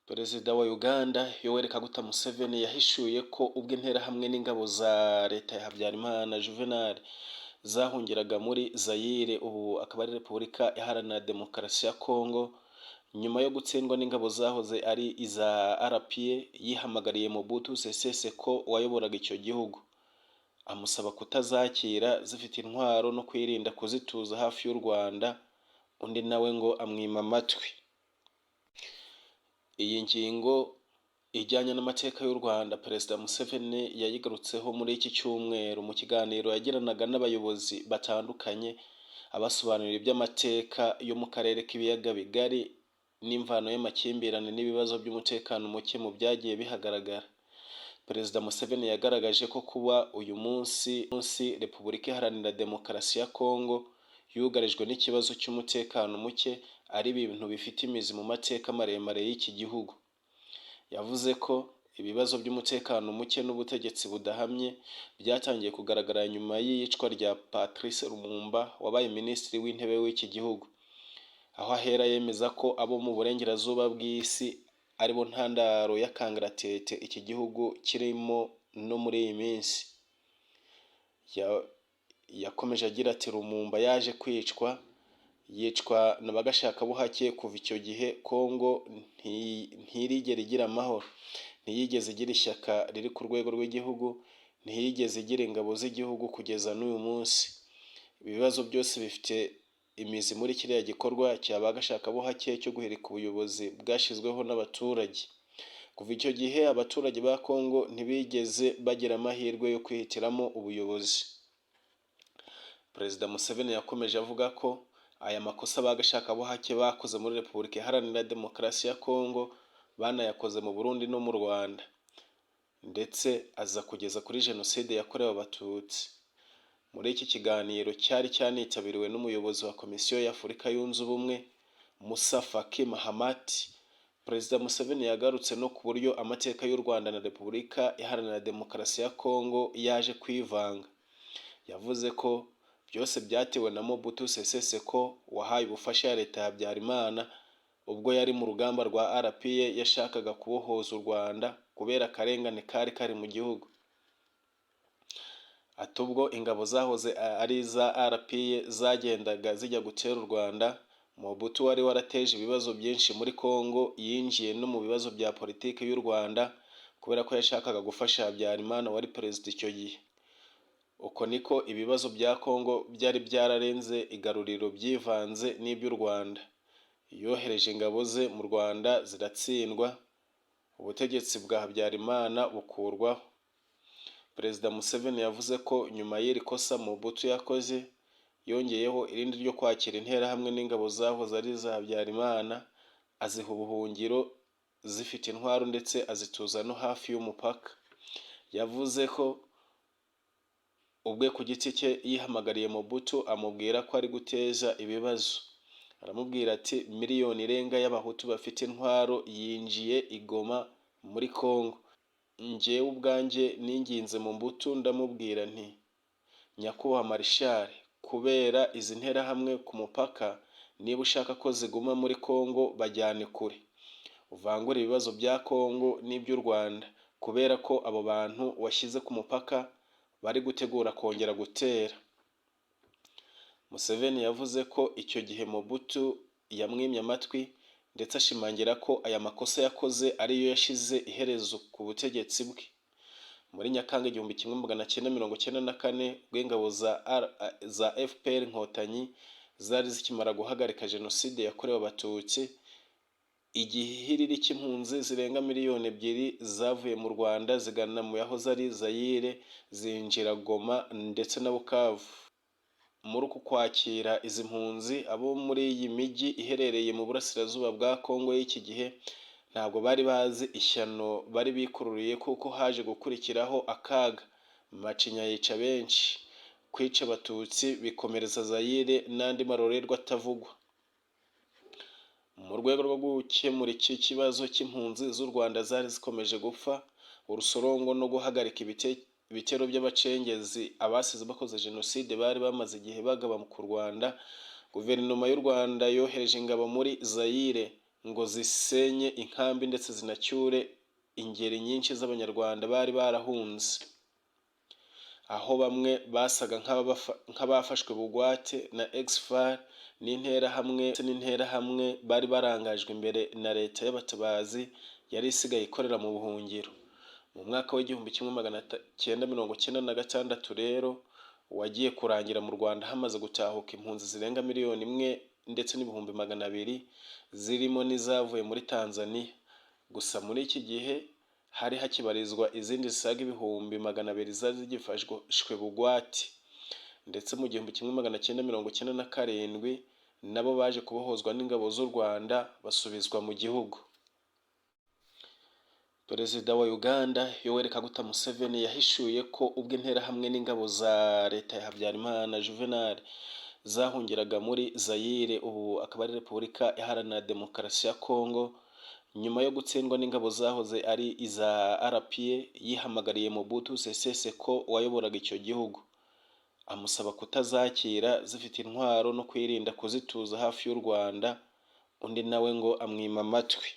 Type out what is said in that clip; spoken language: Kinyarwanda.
Perezida wa Uganda Yoweri Kaguta Museveni yahishuye ko ubwo interahamwe n'ingabo za leta ya Habyarimana Juvenal zahungiraga muri Zaire, ubu akaba ari Repubulika Iharanira Demokarasi ya Kongo, nyuma yo gutsindwa n'ingabo zahoze ari iza RPA, yihamagariye Mobutu Sese Seko wayoboraga icyo gihugu, amusaba kutazakira zifite intwaro no kwirinda kuzituza hafi y'u Rwanda, undi nawe ngo amwima amatwi. Iyi ngingo ijyanye n'amateka y'u Rwanda Perezida Museveni yayigarutseho muri iki cyumweru mu kiganiro yagiranaga n'abayobozi batandukanye, abasobanurira iby'amateka yo mu karere k'ibiyaga bigari n'imvano y'amakimbirane n'ibibazo by'umutekano muke mu byagiye bihagaragara. Perezida Museveni yagaragaje ko kuba uyu munsi Repubulika Iharanira Demokarasi ya Kongo yugarijwe n'ikibazo cy'umutekano muke ari ibintu bifite imizi mu mateka maremare y'iki gihugu. Yavuze ko ibibazo by'umutekano muke n'ubutegetsi budahamye byatangiye kugaragara nyuma y'iyicwa rya Patrice Lumumba wabaye minisitiri w'intebe w'iki gihugu, aho ahera yemeza ko abo mu burengerazuba bw'isi aribo ntandaro y'akangaratete iki gihugu kirimo no muri iyi minsi. Yakomeje agira ati Lumumba yaje yicwa n'abagashakabuhake. Kuva icyo gihe Kongo ntirigera igira amahoro, ntiyigeze igira ishyaka riri ku rwego rw'igihugu, ntiyigeze igira ingabo z'igihugu kugeza n'uyu munsi. Ibibazo byose bifite imizi muri kiriya gikorwa cy'abagashakabuhake cyo guhirika ubuyobozi bwashyizweho n'abaturage. Kuva icyo gihe abaturage ba Kongo ntibigeze bagira amahirwe yo kwihitiramo ubuyobozi. Perezida Museveni yakomeje avuga ko aya makosa abagashakabuhake bakoze muri Repubulika Iharanira Demokarasi ya Kongo banayakoze mu Burundi no mu Rwanda, ndetse aza kugeza kuri Jenoside yakorewe Abatutsi. Muri iki kiganiro cyari cyanitabiriwe n'umuyobozi wa Komisiyo y'Afurika Yunze Ubumwe Musa Faki Mahamat, Perezida Museveni yagarutse no ku buryo amateka y'u Rwanda na Repubulika Iharanira Demokarasi ya Kongo yaje kwivanga. Yavuze ko byose byatewe na Mobutu Sese Seko wahaye ubufasha ya leta ya Habyarimana ubwo yari mu rugamba rwa RPA yashakaga kubohoza u Rwanda kubera akarengane kari mu gihugu. Ati ubwo ingabo zahoze ari iza RPA zagendaga zijya gutera u Rwanda, Mobutu wari warateje ibibazo byinshi muri Kongo yinjiye no mu bibazo bya politiki y'u Rwanda kubera ko yashakaga gufasha Habyarimana wari perezida icyo gihe. Uko niko ibibazo bya Kongo byari byararenze igaruriro byivanze n'iby'u Rwanda. Yohereje ingabo ze mu Rwanda ziratsindwa, ubutegetsi bwa Habyarimana bukurwaho. Perezida Museveni yavuze ko nyuma y'iri kosa Mobutu yakoze, yongeyeho irindi ryo kwakira interahamwe n'ingabo zahoze ari iza Habyarimana, aziha ubuhungiro zifite intwaro ndetse azituza no hafi y'umupaka. Yavuze ko ubwe ku giti cye yihamagariye Mobutu amubwira ko ari guteza ibibazo. Aramubwira ati miliyoni irenga y'abahutu bafite intwaro yinjiye i Goma muri Kongo. Njyewe ubwanjye ninginze Mobutu ndamubwira nti nyakubahwa Marshal, kubera izi nterahamwe ku mupaka, niba ushaka ko ziguma muri Kongo bajyane kure, uvangure ibibazo bya Kongo n'iby'u Rwanda, kubera ko abo bantu washyize ku mupaka bari gutegura kongera gutera. Museveni yavuze ko icyo gihe Mobutu yamwimye amatwi ndetse ashimangira ko aya makosa yakoze ariyo yashyize iherezo ku butegetsi bwe. Muri Nyakanga 1994 ubwo ingabo za FPR Inkotanyi zari zikimara guhagarika Jenoside yakorewe Abatutsi, igihiriri cy'impunzi zirenga miliyoni 2 zavuye mu Rwanda zigana mu yahoze ari Zaire, zinjira Goma ndetse na Bukavu. Muri uku kwakira izi mpunzi, abo muri iyi mijyi iherereye mu burasirazuba bwa Kongo y'iki gihe ntabwo bari bazi ishyano bari bikururiye, kuko haje gukurikiraho akaga. Macinya yica benshi, kwica Abatutsi bikomereza Zaire n'andi marorerwa atavugwa. Mu rwego rwo gukemura iki kibazo cy'impunzi z'u Rwanda zari zikomeje gupfa urusorongo no guhagarika ibitero by'abacengezi abasize bakoze Jenoside bari bamaze igihe bagaba ku Rwanda, guverinoma y'u Rwanda yohereje ingabo muri Zaire ngo zisenye inkambi ndetse zinacyure ingeri nyinshi z'abanyarwanda bari barahunze, aho bamwe basaga nk'abafashwe bugwate na Exfar n'interahamwe bari barangajwe imbere na leta y'abatabazi yari isigaye ikorera mu buhungiro. Mu mwaka w'1996 rero wagiye kurangira mu Rwanda hamaze gutahuka impunzi zirenga 1,000,000 ndetse n'ibihumbi 200 zirimo n'izavuye muri Tanzania. Gusa muri iki gihe hari hakibarizwa izindi zisaga ibihumbi 200 zari zigifashwe bugwate, ndetse mu 1997 nabo baje kubohozwa n'ingabo z'u Rwanda basubizwa mu gihugu. Perezida wa Uganda Yoweri Kaguta Museveni yahishuye ko ubwo interahamwe n'ingabo za leta ya Habyarimana Juvenal zahungiraga muri Zaire, ubu akaba ari Repubulika Iharanira Demokarasi ya Kongo, nyuma yo gutsindwa n'ingabo zahoze ari iza RPA, yihamagariye Mobutu Sese Seko wayoboraga icyo gihugu, amusaba kutazakira zifite intwaro no kwirinda kuzituza hafi y'u Rwanda, undi nawe ngo amwima amatwi.